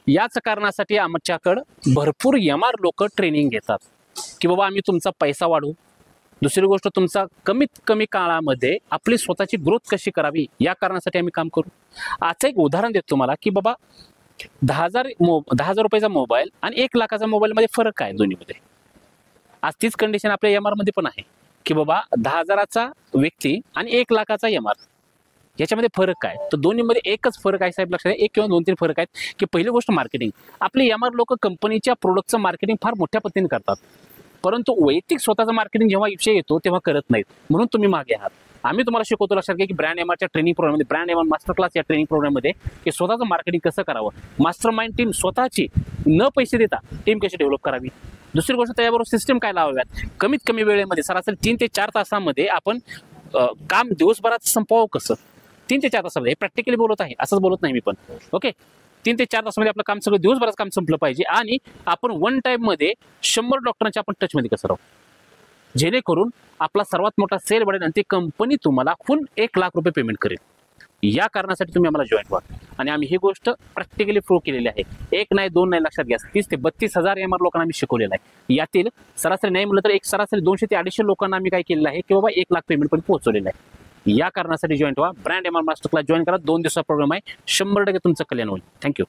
याच कारणासाठी आमच्याकडं भरपूर MR लोक ट्रेनिंग घेतात की बाबा आम्ही तुमचा पैसा वाढवू, दुसरी गोष्ट तुमचा कमीत कमी काळामध्ये आपली स्वतःची ग्रोथ कशी करावी या कारणासाठी आम्ही काम करू। आजचं एक उदाहरण देतो तुम्हाला की बाबा 10,000 रुपयाचा मोबाईल आणि 1 लाखाचा मोबाईलमध्ये फरक काय दोन्हीमध्ये। आज तीच कंडिशन आपल्या MR मध्ये पण आहे की बाबा 10,000चा व्यक्ती आणि 1 लाखाचा MR, याच्यामध्ये फरक काय? तर दोन्हीमध्ये एकच फरक आहे साहेब, लक्षात घ्या। एक किंवा 2-3 फरक आहेत की पहिली गोष्ट मार्केटिंग। आपले MR लोक कंपनीच्या प्रोडक्टचं मार्केटिंग फार मोठ्या पद्धतीने करतात, परंतु वैयक्तिक स्वतःचं मार्केटिंग जेव्हा विषय येतो तेव्हा करत नाहीत, म्हणून तुम्ही मागे आहात। आम्ही तुम्हाला शिकवतो, लक्षात घ्या की ब्रँड MRच्या ट्रेनिंग प्रोग्राममध्ये, ब्रँड MR मास्टर क्लास या ट्रेनिंग प्रोग्राममध्ये की स्वतःचं मार्केटिंग कसं करावं, मास्टर माइंड टीम स्वतःची न पैसे देता टीम कशी डेव्हलप करावी, दुसरी गोष्ट त्याबरोबर सिस्टम काय लावाव्यात, कमीत कमी वेळेमध्ये सरासरी 3 ते 4 तासामध्ये आपण काम दिवसभरात संपवावं कसं। 3 ते 4 तासामध्ये, हे प्रॅक्टिकली बोलत आहे, असंच बोलत नाही मी पण, ओके। 3 ते 4 तासामध्ये आपलं काम सगळं दिवसभरात काम संपलं पाहिजे आणि आपण वन टाइम मध्ये 100 डॉक्टरांच्या आपण टच मध्ये कसं राहू, जेणेकरून आपला सर्वात मोठा सेल वाढेल आणि ती कंपनी तुम्हाला फुल 1 लाख रुपये पेमेंट करेल। या कारणासाठी तुम्ही आम्हाला जॉईन व्हा आणि आम्ही ही गोष्ट प्रॅक्टिकली प्रूव्ह केलेली आहे। 1 नाही 2 नाही, लक्षात घ्या 30 ते 32,000 MR लोकांना आम्ही शिकवलेलं आहे। यातील सरासरी नाही म्हटलं तर एक सरासरी 200 ते 250 लोकांना आम्ही काय केलेलं आहे की बाबा 1 लाख पेमेंट पण पोहोचवलेलं आहे। या कारणासाठी जॉईन व्हा, brand MR master class join करा, 2 दिवसाचा प्रोग्राम आहे, 100% तुमचं कल्याण होईल। थँक्यू।